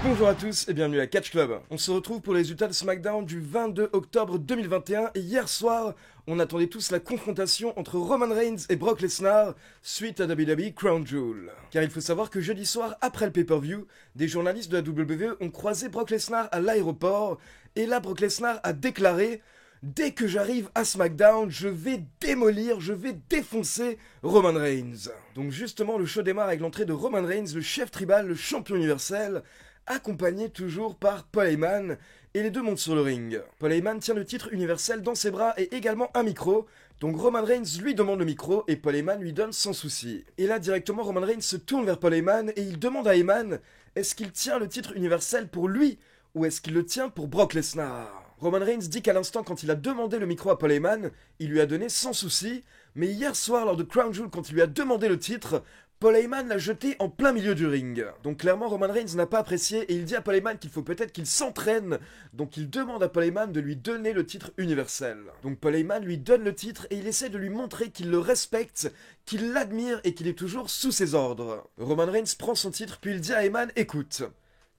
Bonjour à tous et bienvenue à Catch Club. On se retrouve pour les résultats de SmackDown du 22 octobre 2021 et hier soir, on attendait tous la confrontation entre Roman Reigns et Brock Lesnar suite à WWE Crown Jewel. Car il faut savoir que jeudi soir, après le pay-per-view, des journalistes de la WWE ont croisé Brock Lesnar à l'aéroport et là Brock Lesnar a déclaré: dès que j'arrive à SmackDown, je vais démolir, je vais défoncer Roman Reigns. Donc justement, le show démarre avec l'entrée de Roman Reigns, le chef tribal, le champion universel, accompagné toujours par Paul Heyman, et les deux montent sur le ring. Paul Heyman tient le titre universel dans ses bras et également un micro, donc Roman Reigns lui demande le micro et Paul Heyman lui donne sans souci. Et là, directement, Roman Reigns se tourne vers Paul Heyman et il demande à Heyman, est-ce qu'il tient le titre universel pour lui ou est-ce qu'il le tient pour Brock Lesnar ? Roman Reigns dit qu'à l'instant, quand il a demandé le micro à Paul Heyman, il lui a donné sans souci, mais hier soir, lors de Crown Jewel, quand il lui a demandé le titre, Paul Heyman l'a jeté en plein milieu du ring. Donc clairement, Roman Reigns n'a pas apprécié et il dit à Paul Heyman qu'il faut peut-être qu'il s'entraîne, donc il demande à Paul Heyman de lui donner le titre universel. Donc Paul Heyman lui donne le titre et il essaie de lui montrer qu'il le respecte, qu'il l'admire et qu'il est toujours sous ses ordres. Roman Reigns prend son titre puis il dit à Heyman, écoute,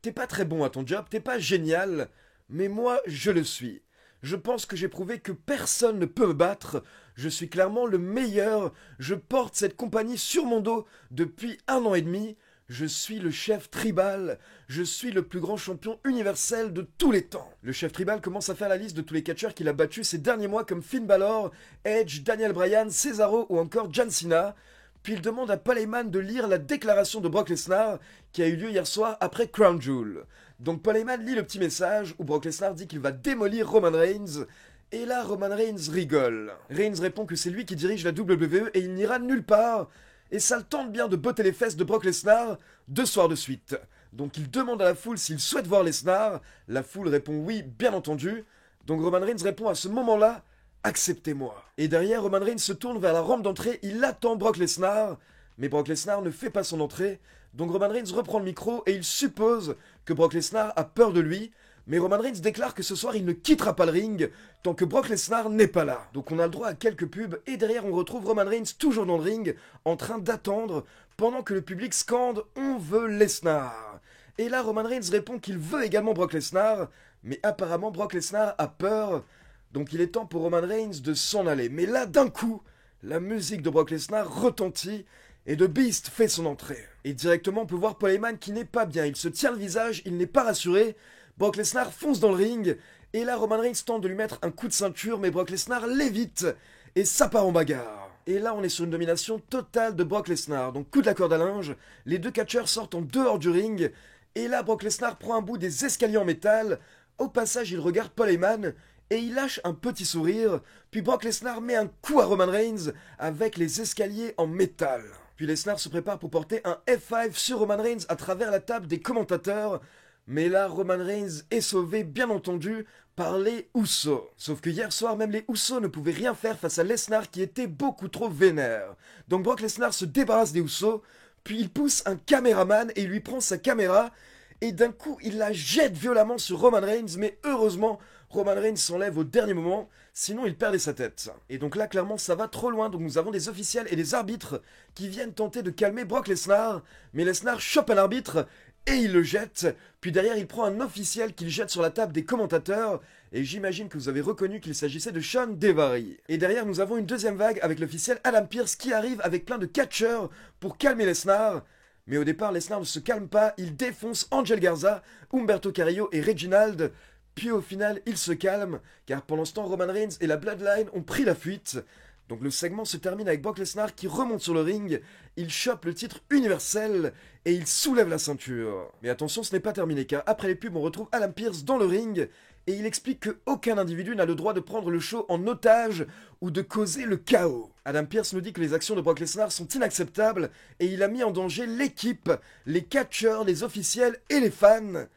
t'es pas très bon à ton job, t'es pas génial, mais moi, je le suis. Je pense que j'ai prouvé que personne ne peut me battre. Je suis clairement le meilleur. Je porte cette compagnie sur mon dos depuis 1 an et demi. Je suis le chef tribal. Je suis le plus grand champion universel de tous les temps. Le chef tribal commence à faire la liste de tous les catcheurs qu'il a battus ces derniers mois comme Finn Balor, Edge, Daniel Bryan, Cesaro ou encore John Cena. Puis il demande à Paul Heyman de lire la déclaration de Brock Lesnar qui a eu lieu hier soir après Crown Jewel. Donc Paul Heyman lit le petit message où Brock Lesnar dit qu'il va démolir Roman Reigns. Et là, Roman Reigns rigole. Reigns répond que c'est lui qui dirige la WWE et il n'ira nulle part. Et ça le tente bien de botter les fesses de Brock Lesnar 2 soirs de suite. Donc il demande à la foule s'il souhaite voir Lesnar. La foule répond oui, bien entendu. Donc Roman Reigns répond à ce moment-là: acceptez-moi. Et derrière, Roman Reigns se tourne vers la rampe d'entrée, il attend Brock Lesnar. Mais Brock Lesnar ne fait pas son entrée. Donc Roman Reigns reprend le micro et il suppose que Brock Lesnar a peur de lui. Mais Roman Reigns déclare que ce soir il ne quittera pas le ring tant que Brock Lesnar n'est pas là. Donc on a le droit à quelques pubs et derrière on retrouve Roman Reigns toujours dans le ring en train d'attendre pendant que le public scande on veut Lesnar. Et là Roman Reigns répond qu'il veut également Brock Lesnar, mais apparemment Brock Lesnar a peur. Donc il est temps pour Roman Reigns de s'en aller. Mais là d'un coup, la musique de Brock Lesnar retentit et The Beast fait son entrée. Et directement on peut voir Paul Heyman qui n'est pas bien, il se tient le visage, il n'est pas rassuré. Brock Lesnar fonce dans le ring, et là Roman Reigns tente de lui mettre un coup de ceinture, mais Brock Lesnar l'évite, et ça part en bagarre. Et là on est sur une domination totale de Brock Lesnar, donc coup de la corde à linge, les deux catcheurs sortent en dehors du ring, et là Brock Lesnar prend un bout des escaliers en métal, au passage il regarde Paul Heyman, et il lâche un petit sourire, puis Brock Lesnar met un coup à Roman Reigns avec les escaliers en métal. Puis Lesnar se prépare pour porter un F5 sur Roman Reigns à travers la table des commentateurs. Mais là, Roman Reigns est sauvé, bien entendu, par les Usos. Sauf que hier soir, même les Usos ne pouvaient rien faire face à Lesnar qui était beaucoup trop vénère. Donc Brock Lesnar se débarrasse des Usos, puis il pousse un caméraman et il lui prend sa caméra. Et d'un coup, il la jette violemment sur Roman Reigns, mais heureusement, Roman Reigns s'enlève au dernier moment, sinon il perdait sa tête. Et donc là, clairement, ça va trop loin, donc nous avons des officiels et des arbitres qui viennent tenter de calmer Brock Lesnar, mais Lesnar chope un arbitre et il le jette, puis derrière il prend un officiel qu'il jette sur la table des commentateurs, et j'imagine que vous avez reconnu qu'il s'agissait de Sean Devary. Et derrière nous avons une deuxième vague avec l'officiel Adam Pearce qui arrive avec plein de catcheurs pour calmer Lesnar. Mais au départ, Lesnar ne se calme pas, il défonce Angel Garza, Humberto Carrillo et Reginald. Puis au final, il se calme, car pendant ce temps, Roman Reigns et la Bloodline ont pris la fuite. Donc le segment se termine avec Brock Lesnar qui remonte sur le ring, il chope le titre universel et il soulève la ceinture. Mais attention, ce n'est pas terminé, car après les pubs, on retrouve Adam Pearce dans le ring, et il explique qu'aucun individu n'a le droit de prendre le show en otage ou de causer le chaos. Adam Pearce nous dit que les actions de Brock Lesnar sont inacceptables, et il a mis en danger l'équipe, les catcheurs, les officiels et les fans.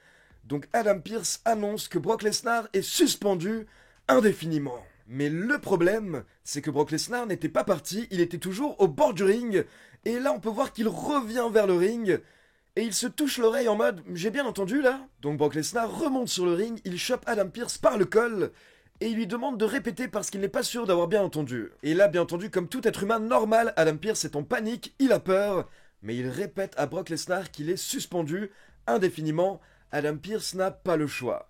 Donc Adam Pearce annonce que Brock Lesnar est suspendu indéfiniment. Mais le problème, c'est que Brock Lesnar n'était pas parti, il était toujours au bord du ring, et là on peut voir qu'il revient vers le ring, et il se touche l'oreille en mode « j'ai bien entendu là ?» Donc Brock Lesnar remonte sur le ring, il chope Adam Pearce par le col, et il lui demande de répéter parce qu'il n'est pas sûr d'avoir bien entendu. Et là, bien entendu, comme tout être humain normal, Adam Pearce est en panique, il a peur, mais il répète à Brock Lesnar qu'il est suspendu indéfiniment, Adam Pearce n'a pas le choix.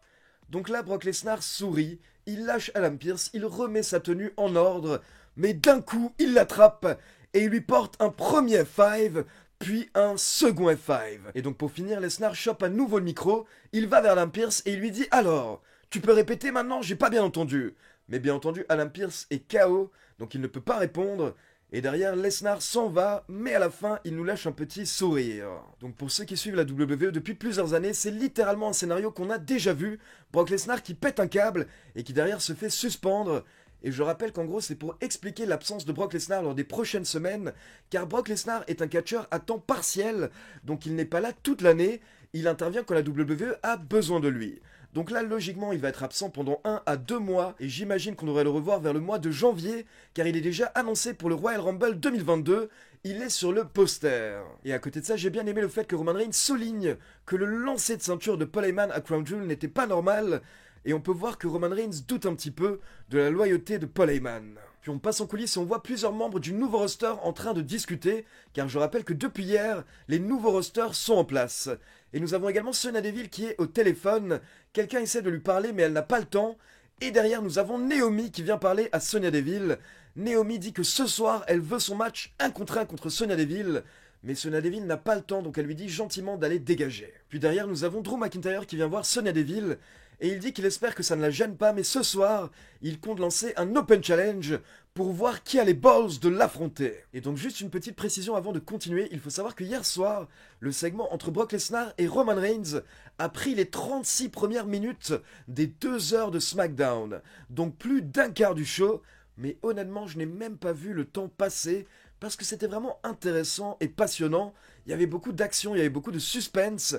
Donc là, Brock Lesnar sourit, il lâche Adam Pearce, il remet sa tenue en ordre, mais d'un coup, il l'attrape et il lui porte un premier F5, puis un second F5. Et donc pour finir, Lesnar chope à nouveau le micro, il va vers Adam Pearce et il lui dit « Alors, tu peux répéter maintenant, j'ai pas bien entendu ». Mais bien entendu, Adam Pearce est KO, donc il ne peut pas répondre. Et derrière, Lesnar s'en va, mais à la fin, il nous lâche un petit sourire. Donc pour ceux qui suivent la WWE depuis plusieurs années, c'est littéralement un scénario qu'on a déjà vu. Brock Lesnar qui pète un câble et qui derrière se fait suspendre. Et je rappelle qu'en gros, c'est pour expliquer l'absence de Brock Lesnar lors des prochaines semaines, car Brock Lesnar est un catcheur à temps partiel, donc il n'est pas là toute l'année, il intervient quand la WWE a besoin de lui. Donc là, logiquement, il va être absent pendant 1 à 2 mois, et j'imagine qu'on devrait le revoir vers le mois de janvier, car il est déjà annoncé pour le Royal Rumble 2022, il est sur le poster. Et à côté de ça, j'ai bien aimé le fait que Roman Reigns souligne que le lancer de ceinture de Paul Heyman à Crown Jewel n'était pas normal, et on peut voir que Roman Reigns doute un petit peu de la loyauté de Paul Heyman. Puis on passe en coulisses et on voit plusieurs membres du nouveau roster en train de discuter, car je rappelle que depuis hier, les nouveaux rosters sont en place. Et nous avons également Sonya Deville qui est au téléphone, quelqu'un essaie de lui parler mais elle n'a pas le temps, et derrière nous avons Naomi qui vient parler à Sonya Deville. Naomi dit que ce soir elle veut son match 1 contre 1 contre Sonya Deville, mais Sonya Deville n'a pas le temps donc elle lui dit gentiment d'aller dégager. Puis derrière nous avons Drew McIntyre qui vient voir Sonya Deville, et il dit qu'il espère que ça ne la gêne pas, mais ce soir, il compte lancer un Open Challenge pour voir qui a les balls de l'affronter. Et donc juste une petite précision avant de continuer, il faut savoir que hier soir, le segment entre Brock Lesnar et Roman Reigns a pris les 36 premières minutes des 2 heures de SmackDown, donc plus d'un quart du show, mais honnêtement je n'ai même pas vu le temps passer, parce que c'était vraiment intéressant et passionnant, il y avait beaucoup d'action, il y avait beaucoup de suspense.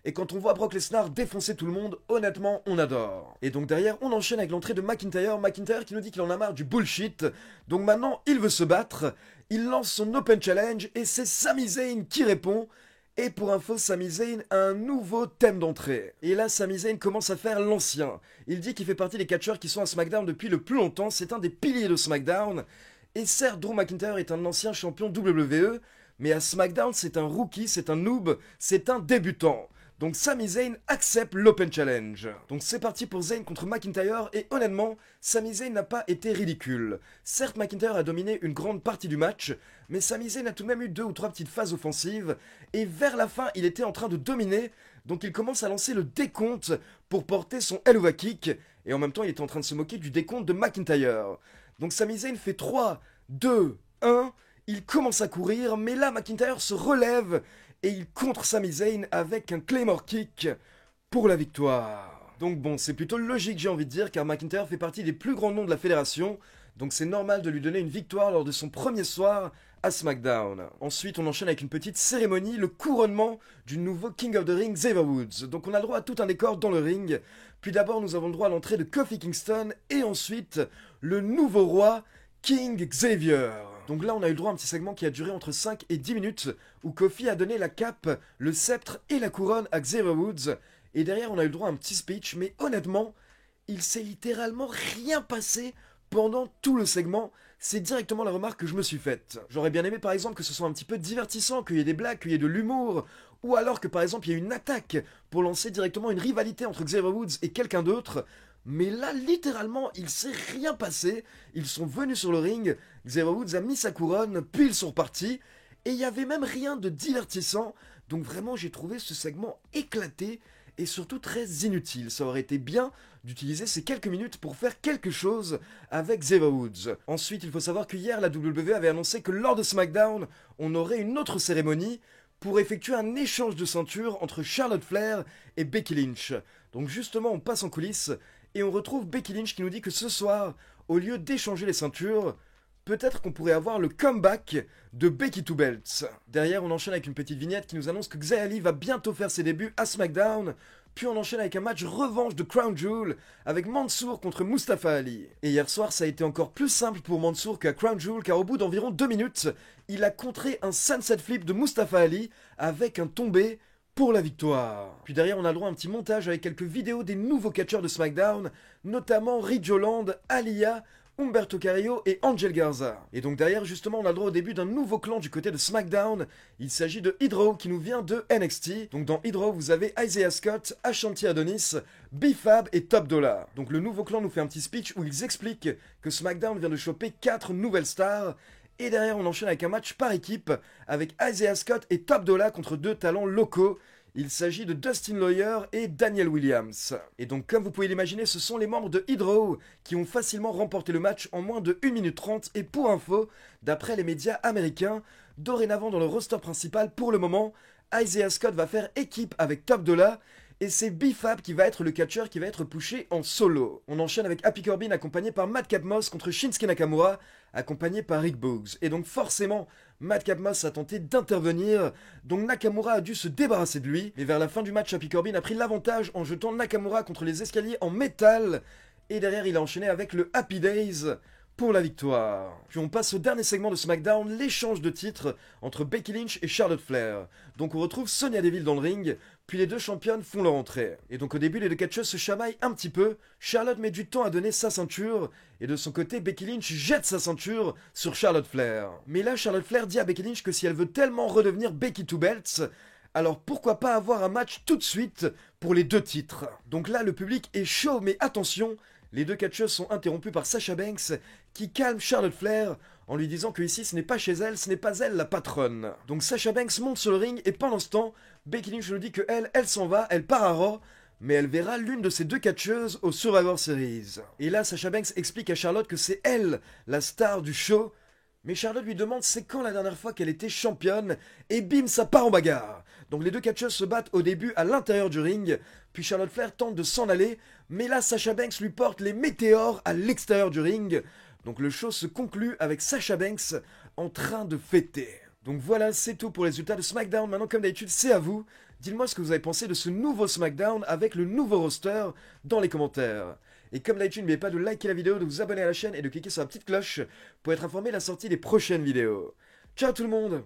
Et quand on voit Brock Lesnar défoncer tout le monde, honnêtement, on adore. Et donc derrière, on enchaîne avec l'entrée de McIntyre. McIntyre qui nous dit qu'il en a marre du bullshit. Donc maintenant, il veut se battre. Il lance son Open Challenge et c'est Sami Zayn qui répond. Et pour info, Sami Zayn a un nouveau thème d'entrée. Et là, Sami Zayn commence à faire l'ancien. Il dit qu'il fait partie des catcheurs qui sont à SmackDown depuis le plus longtemps. C'est un des piliers de SmackDown. Et certes, Drew McIntyre est un ancien champion WWE. Mais à SmackDown, c'est un rookie, c'est un noob, c'est un débutant. Donc Sami Zayn accepte l'Open Challenge. Donc c'est parti pour Zayn contre McIntyre et honnêtement, Sami Zayn n'a pas été ridicule. Certes, McIntyre a dominé une grande partie du match, mais Sami Zayn a tout de même eu 2 ou 3 petites phases offensives et vers la fin, il était en train de dominer, donc il commence à lancer le décompte pour porter son Helluva Kick et en même temps, il était en train de se moquer du décompte de McIntyre. Donc Sami Zayn fait 3, 2, 1, il commence à courir, mais là McIntyre se relève et il contre Sami Zayn avec un Claymore Kick pour la victoire. Donc bon, c'est plutôt logique j'ai envie de dire, car McIntyre fait partie des plus grands noms de la fédération, donc c'est normal de lui donner une victoire lors de son premier soir à SmackDown. Ensuite, on enchaîne avec une petite cérémonie, le couronnement du nouveau King of the Ring, Xavier Woods. Donc on a le droit à tout un décor dans le ring, puis d'abord nous avons le droit à l'entrée de Kofi Kingston, et ensuite le nouveau roi, King Xavier. Donc là, on a eu le droit à un petit segment qui a duré entre 5 et 10 minutes, où Kofi a donné la cape, le sceptre et la couronne à Xavier Woods. Et derrière, on a eu le droit à un petit speech, mais honnêtement, il s'est littéralement rien passé pendant tout le segment. C'est directement la remarque que je me suis faite. J'aurais bien aimé par exemple que ce soit un petit peu divertissant, qu'il y ait des blagues, qu'il y ait de l'humour, ou alors que par exemple il y ait une attaque pour lancer directement une rivalité entre Xavier Woods et quelqu'un d'autre. Mais là, littéralement, il s'est rien passé. Ils sont venus sur le ring, Xavier Woods a mis sa couronne, puis ils sont repartis. Et il n'y avait même rien de divertissant. Donc vraiment, j'ai trouvé ce segment éclaté et surtout très inutile. Ça aurait été bien d'utiliser ces quelques minutes pour faire quelque chose avec Xavier Woods. Ensuite, il faut savoir que hier, la WWE avait annoncé que lors de SmackDown, on aurait une autre cérémonie pour effectuer un échange de ceinture entre Charlotte Flair et Becky Lynch. Donc justement, on passe en coulisses et on retrouve Becky Lynch qui nous dit que ce soir, au lieu d'échanger les ceintures, peut-être qu'on pourrait avoir le comeback de Becky Two Belts. Derrière, on enchaîne avec une petite vignette qui nous annonce que Xia Ali va bientôt faire ses débuts à SmackDown. Puis on enchaîne avec un match revanche de Crown Jewel avec Mansour contre Mustafa Ali. Et hier soir, ça a été encore plus simple pour Mansour qu'à Crown Jewel, car au bout d'environ 2 minutes, il a contré un sunset flip de Mustafa Ali avec un tombé pour la victoire. Puis derrière, on a le droit à un petit montage avec quelques vidéos des nouveaux catcheurs de SmackDown, notamment Ridge Holland, Aliyah Humberto Carrillo et Angel Garza. Et donc derrière justement on a le droit au début d'un nouveau clan du côté de SmackDown. Il s'agit de Hydro qui nous vient de NXT. Donc dans Hydro vous avez Isaiah Scott, Ashanti Adonis, B-Fab et Top Dollar. Donc le nouveau clan nous fait un petit speech où ils expliquent que SmackDown vient de choper 4 nouvelles stars. Et derrière on enchaîne avec un match par équipe avec Isaiah Scott et Top Dollar contre 2 talents locaux. Il s'agit de Dustin Lawyer et Daniel Williams. Et donc comme vous pouvez l'imaginer, ce sont les membres de Hydro qui ont facilement remporté le match en moins de 1 minute 30. Et pour info, d'après les médias américains, dorénavant dans le roster principal pour le moment, Isaiah Scott va faire équipe avec Top Dollar. Et c'est B-Fab qui va être le catcheur qui va être pushé en solo. On enchaîne avec Happy Corbin accompagné par Madcap Moss contre Shinsuke Nakamura, accompagné par Rick Boogs. Et donc forcément, Madcap Moss a tenté d'intervenir, donc Nakamura a dû se débarrasser de lui. Mais vers la fin du match, Happy Corbin a pris l'avantage en jetant Nakamura contre les escaliers en métal. Et derrière, il a enchaîné avec le Happy Days pour la victoire. Puis on passe au dernier segment de SmackDown, l'échange de titres entre Becky Lynch et Charlotte Flair. Donc on retrouve Sonya Deville dans le ring, puis les deux championnes font leur entrée. Et donc au début les deux catcheuses se chamaillent un petit peu, Charlotte met du temps à donner sa ceinture, et de son côté Becky Lynch jette sa ceinture sur Charlotte Flair. Mais là Charlotte Flair dit à Becky Lynch que si elle veut tellement redevenir Becky Two Belts, alors pourquoi pas avoir un match tout de suite pour les deux titres. Donc là le public est chaud, mais attention, les deux catcheuses sont interrompues par Sasha Banks qui calme Charlotte Flair en lui disant que ici ce n'est pas chez elle, ce n'est pas elle la patronne. Donc Sasha Banks monte sur le ring et pendant ce temps, Becky Lynch nous dit que elle s'en va, elle part à Raw, mais elle verra l'une de ces deux catcheuses au Survivor Series. Et là Sasha Banks explique à Charlotte que c'est elle la star du show, mais Charlotte lui demande c'est quand la dernière fois qu'elle était championne, et bim, ça part en bagarre. Donc les deux catcheuses se battent au début à l'intérieur du ring, puis Charlotte Flair tente de s'en aller, mais là Sasha Banks lui porte les météores à l'extérieur du ring. Donc le show se conclut avec Sasha Banks en train de fêter. Donc voilà, c'est tout pour les résultats de SmackDown. Maintenant, comme d'habitude, c'est à vous. Dites-moi ce que vous avez pensé de ce nouveau SmackDown avec le nouveau roster dans les commentaires. Et comme d'habitude, n'oubliez pas de liker la vidéo, de vous abonner à la chaîne et de cliquer sur la petite cloche pour être informé de la sortie des prochaines vidéos. Ciao tout le monde!